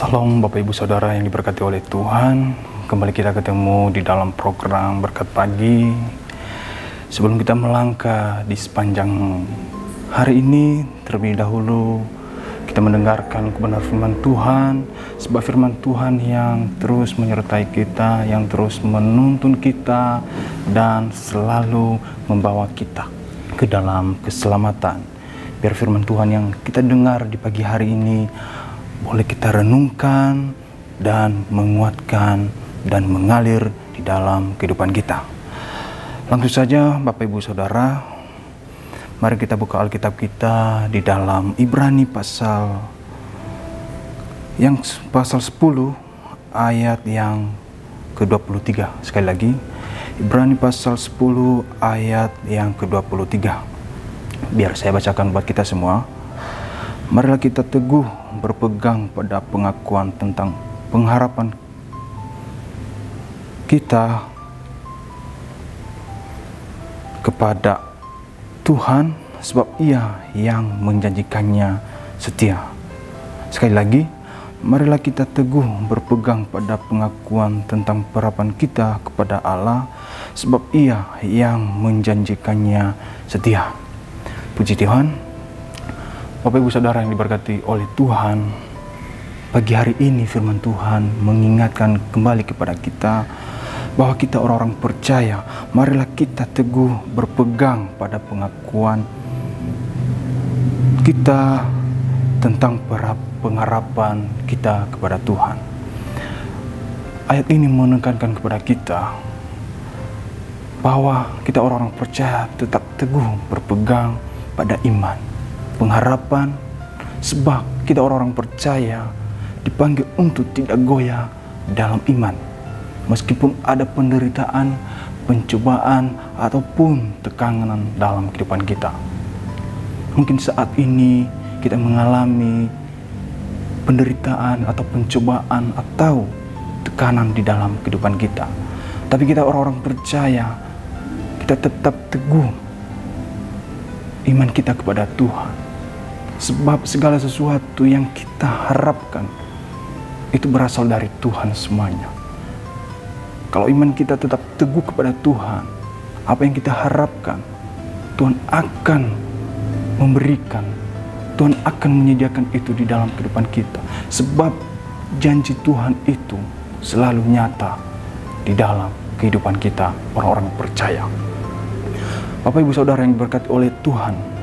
Salam Bapak Ibu Saudara yang diberkati oleh Tuhan. Kembali kita ketemu di dalam program Berkat Pagi. Sebelum kita melangkah di sepanjang hari ini, terlebih dahulu kita mendengarkan kebenaran firman Tuhan. Sebab firman Tuhan yang terus menyertai kita, yang terus menuntun kita, dan selalu membawa kita ke dalam keselamatan. Biar firman Tuhan yang kita dengar di pagi hari ini boleh kita renungkan dan menguatkan dan mengalir di dalam kehidupan kita. Langsung saja Bapak Ibu Saudara, mari kita buka Alkitab kita di dalam Ibrani pasal 10 ayat yang ke-23. Sekali lagi, Ibrani pasal 10 ayat yang ke-23. Biar saya bacakan buat kita semua. Marilah kita teguh berpegang pada pengakuan tentang pengharapan kita kepada Tuhan, sebab Ia yang menjanjikannya setia. Sekali lagi, marilah kita teguh berpegang pada pengakuan tentang pengharapan kita kepada Allah, sebab Ia yang menjanjikannya setia. Puji Tuhan. Bapak Ibu Saudara yang diberkati oleh Tuhan, pagi hari ini firman Tuhan mengingatkan kembali kepada kita bahwa kita orang-orang percaya, marilah kita teguh berpegang pada pengakuan kita tentang pengharapan kita kepada Tuhan. Ayat ini menekankan kepada kita bahwa kita orang-orang percaya tetap teguh berpegang pada iman, pengharapan, sebab kita orang-orang percaya dipanggil untuk tidak goyah dalam iman. Meskipun ada penderitaan, pencobaan, ataupun tekanan dalam kehidupan kita. Mungkin saat ini kita mengalami penderitaan atau pencobaan atau tekanan di dalam kehidupan kita. Tapi kita orang-orang percaya, kita tetap teguh iman kita kepada Tuhan. Sebab segala sesuatu yang kita harapkan itu berasal dari Tuhan semuanya. Kalau iman kita tetap teguh kepada Tuhan, apa yang kita harapkan, Tuhan akan memberikan, Tuhan akan menyediakan itu di dalam kehidupan kita. Sebab janji Tuhan itu selalu nyata di dalam kehidupan kita, orang-orang percaya. Bapak Ibu Saudara yang diberkati oleh Tuhan,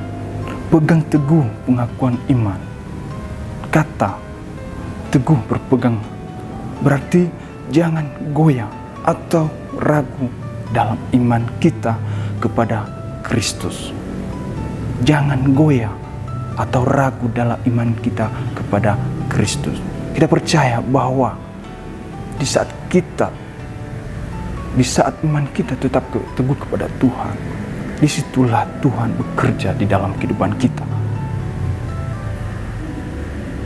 pegang teguh pengakuan iman. Kata teguh berpegang berarti jangan goyah atau ragu dalam iman kita kepada Kristus. Jangan goyah atau ragu dalam iman kita kepada Kristus. Kita percaya bahwa di saat iman kita tetap teguh kepada Tuhan, disitulah Tuhan bekerja di dalam kehidupan kita.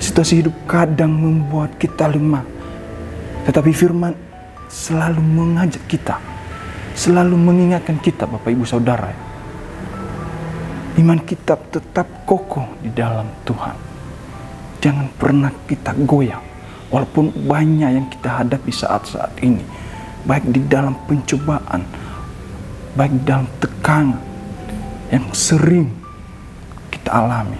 Situasi hidup kadang membuat kita lemah, tetapi firman selalu mengajak kita, selalu mengingatkan kita, Bapak Ibu Saudara, iman kita tetap kokoh di dalam Tuhan. Jangan pernah kita goyah, walaupun banyak yang kita hadapi saat-saat ini, baik di dalam pencobaan, baik dalam tekanan yang sering kita alami.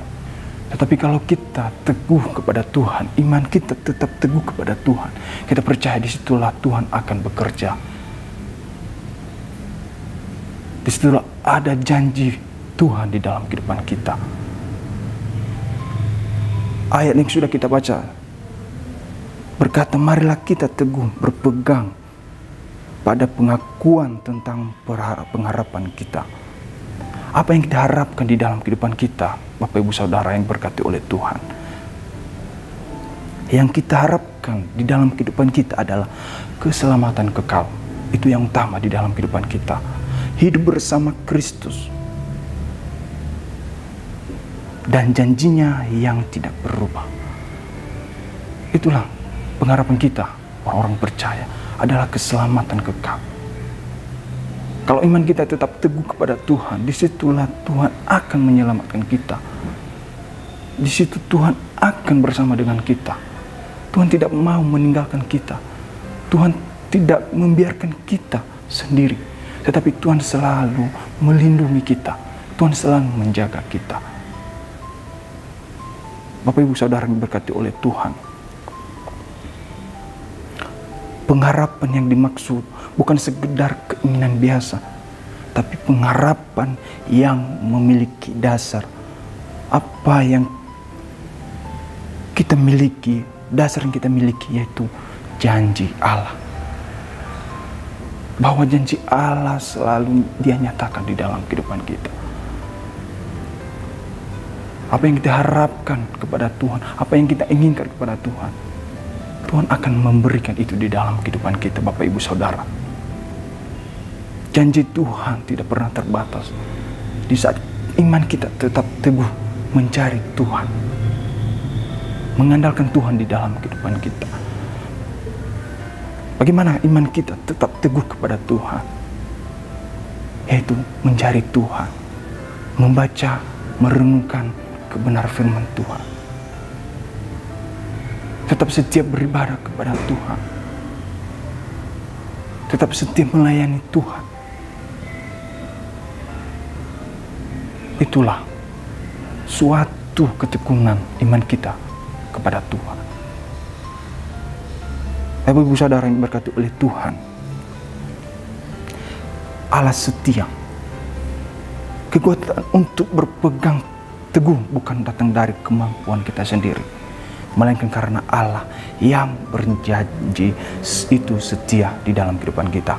Tetapi kalau kita teguh kepada Tuhan, iman kita tetap teguh kepada Tuhan, kita percaya disitulah Tuhan akan bekerja. Disitulah ada janji Tuhan di dalam kehidupan kita. Ayat yang sudah kita baca berkata, marilah kita teguh berpegang pada pengakuan tentang pengharapan kita. Apa yang kita harapkan di dalam kehidupan kita, Bapak Ibu Saudara yang berkati oleh Tuhan. Yang kita harapkan di dalam kehidupan kita adalah keselamatan kekal. Itu yang utama di dalam kehidupan kita. Hidup bersama Kristus. Dan janjinya yang tidak berubah. Itulah pengharapan kita, orang-orang percaya, adalah keselamatan kekal. Kalau iman kita tetap teguh kepada Tuhan, disitulah Tuhan akan menyelamatkan kita. Di situ Tuhan akan bersama dengan kita. Tuhan tidak mau meninggalkan kita. Tuhan tidak membiarkan kita sendiri, tetapi Tuhan selalu melindungi kita. Tuhan selalu menjaga kita. Bapak Ibu Saudara yang diberkati oleh Tuhan, pengharapan yang dimaksud bukan sekedar keinginan biasa, tapi pengharapan yang memiliki dasar. Apa yang kita miliki, dasar yang kita miliki yaitu janji Allah. Bahwa janji Allah selalu Dia nyatakan di dalam kehidupan kita. Apa yang kita harapkan kepada Tuhan, apa yang kita inginkan kepada Tuhan, Tuhan akan memberikan itu di dalam kehidupan kita, Bapak Ibu Saudara. Janji Tuhan tidak pernah terbatas. Di saat iman kita tetap teguh mencari Tuhan, mengandalkan Tuhan di dalam kehidupan kita. Bagaimana iman kita tetap teguh kepada Tuhan? Yaitu mencari Tuhan, membaca, merenungkan kebenar firman Tuhan. Tetap setia beribadah kepada Tuhan. Tetap setia melayani Tuhan. Itulah suatu ketekunan iman kita kepada Tuhan. Bapak Ibu Saudara yang diberkati oleh Tuhan, Allah setia. Kekuatan untuk berpegang teguh bukan datang dari kemampuan kita sendiri, melainkan karena Allah yang berjanji itu setia di dalam kehidupan kita.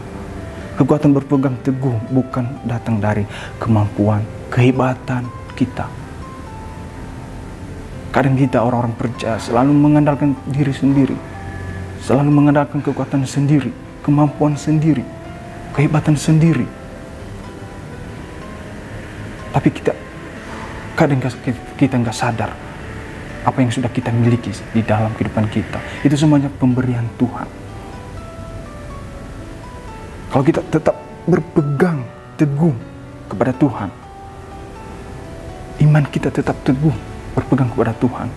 Kekuatan berpegang teguh bukan datang dari kemampuan, kehebatan kita. Kadang kita orang-orang percaya selalu mengandalkan diri sendiri, selalu mengandalkan kekuatan sendiri, kemampuan sendiri, kehebatan sendiri. Tapi kadang kita nggak sadar apa yang sudah kita miliki di dalam kehidupan kita. Itu semuanya pemberian Tuhan. Kalau kita tetap berpegang teguh kepada Tuhan, iman kita tetap teguh berpegang kepada Tuhan,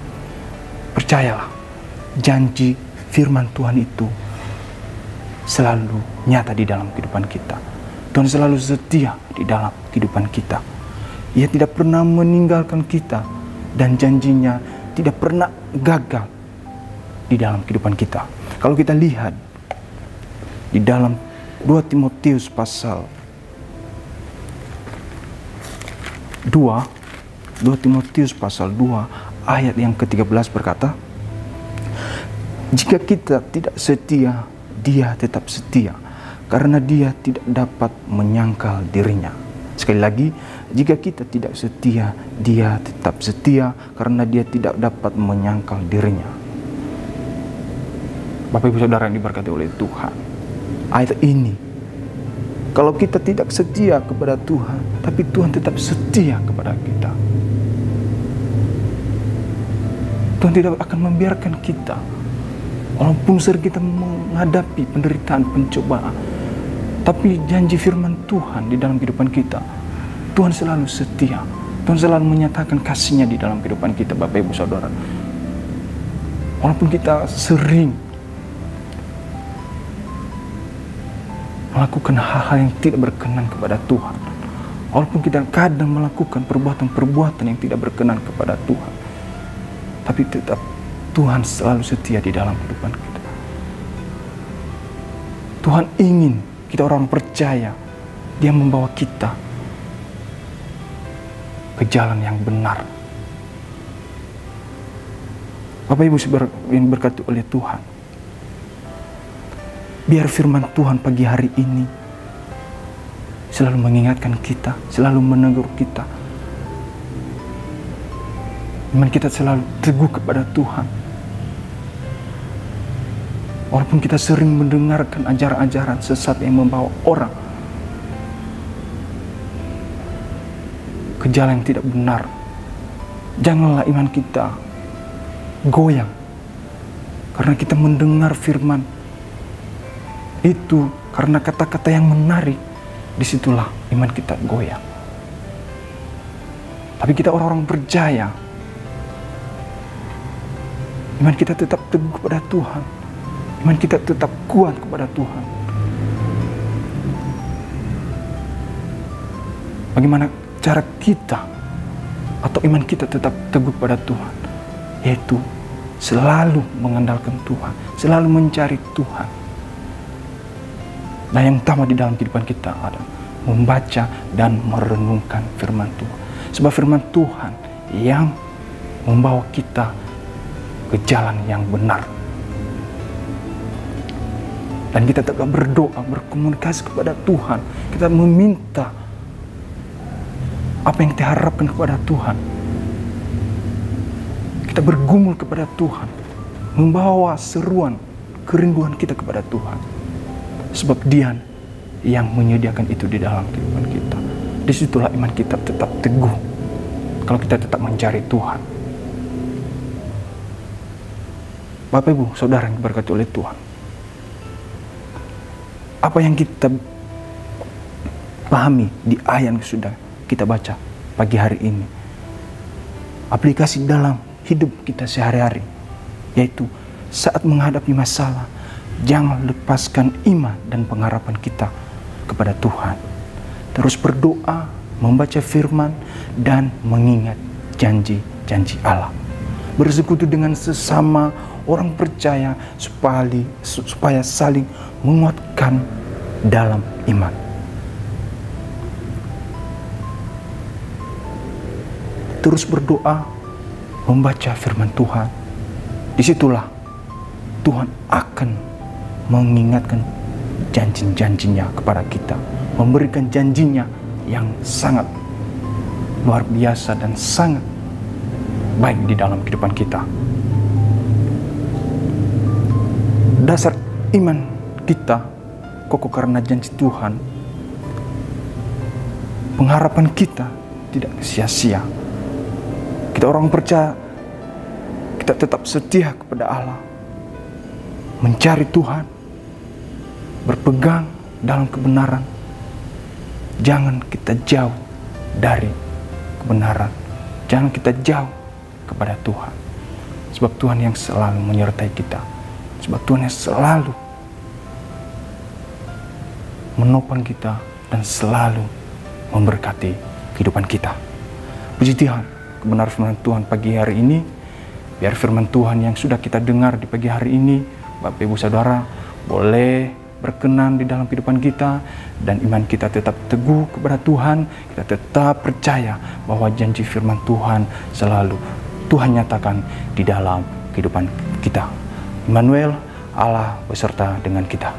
percayalah, janji firman Tuhan itu selalu nyata di dalam kehidupan kita. Tuhan selalu setia di dalam kehidupan kita. Ia tidak pernah meninggalkan kita, dan janjinya tidak pernah gagal di dalam kehidupan kita. Kalau kita lihat di dalam 2 Timotius pasal 2 Timotius pasal 2 ayat yang ke-13 berkata, jika kita tidak setia, Dia tetap setia, karena Dia tidak dapat menyangkal dirinya. Sekali lagi, jika kita tidak setia, Dia tetap setia, karena Dia tidak dapat menyangkal dirinya. Bapak Ibu Saudara yang diberkati oleh Tuhan, ayat ini, kalau kita tidak setia kepada Tuhan, tapi Tuhan tetap setia kepada kita. Tuhan tidak akan membiarkan kita, walaupun sering kita menghadapi penderitaan, pencobaan, tapi janji firman Tuhan di dalam kehidupan kita, Tuhan selalu setia. Tuhan selalu menyatakan kasih-Nya di dalam kehidupan kita, Bapak Ibu Saudara. Walaupun kita sering melakukan hal-hal yang tidak berkenan kepada Tuhan, walaupun kita kadang melakukan perbuatan-perbuatan yang tidak berkenan kepada Tuhan, tapi tetap Tuhan selalu setia di dalam kehidupan kita. Tuhan ingin kita orang percaya, Dia membawa kita ke jalan yang benar. Bapak Ibu yang berkati oleh Tuhan, biar firman Tuhan pagi hari ini selalu mengingatkan kita, selalu menegur kita. Iman kita selalu teguh kepada Tuhan. Walaupun kita sering mendengarkan ajaran-ajaran sesat yang membawa orang ke jalan yang tidak benar, janganlah iman kita goyang karena kita mendengar firman itu, karena kata-kata yang menarik. Disitulah iman kita goyang. Tapi kita orang-orang percaya, Iman kita tetap teguh kepada Tuhan. Iman kita tetap kuat kepada Tuhan. Bagaimana cara kita atau iman kita tetap teguh kepada Tuhan? Yaitu selalu mengandalkan Tuhan, selalu mencari Tuhan. Dan yang utama di dalam kehidupan kita adalah membaca dan merenungkan firman Tuhan. Sebab firman Tuhan yang membawa kita ke jalan yang benar. Dan kita tetap berdoa, berkomunikasi kepada Tuhan. Kita meminta apa yang kita harapkan kepada Tuhan. Kita bergumul kepada Tuhan, membawa seruan, kerinduan kita kepada Tuhan. Sebab Dia yang menyediakan itu di dalam kehidupan kita. Disitulah iman kita tetap teguh. Kalau kita tetap mencari Tuhan. Bapak Ibu, Saudara yang diberkati oleh Tuhan. Apa yang kita pahami di ayat yang sudah kita baca pagi hari ini, aplikasi dalam hidup kita sehari-hari, yaitu saat menghadapi masalah, jangan lepaskan iman dan pengharapan kita kepada Tuhan. Terus berdoa, membaca firman, dan mengingat janji-janji Allah. Bersekutu dengan sesama orang percaya supaya saling menguatkan dalam iman. Terus berdoa, membaca firman Tuhan. Disitulah Tuhan akan mengingatkan janji-janjinya kepada kita, memberikan janjinya yang sangat luar biasa dan sangat baik di dalam kehidupan kita. Dasar iman kita kokoh karena janji Tuhan. Pengharapan kita tidak sia-sia. Kita orang percaya, kita tetap setia kepada Allah, mencari Tuhan, berpegang dalam kebenaran. Jangan kita jauh dari kebenaran. Jangan kita jauh kepada Tuhan. Sebab Tuhan yang selalu menyertai kita. Sebab Tuhan yang selalu menopang kita dan selalu memberkati kehidupan kita. Puji Tuhan, kebenaran firman Tuhan pagi hari ini. Biar firman Tuhan yang sudah kita dengar di pagi hari ini, Bapak Ibu Saudara, boleh berkenan di dalam kehidupan kita, dan iman kita tetap teguh kepada Tuhan. Kita tetap percaya bahwa janji firman Tuhan selalu Tuhan nyatakan di dalam kehidupan kita. Immanuel, Allah beserta dengan kita.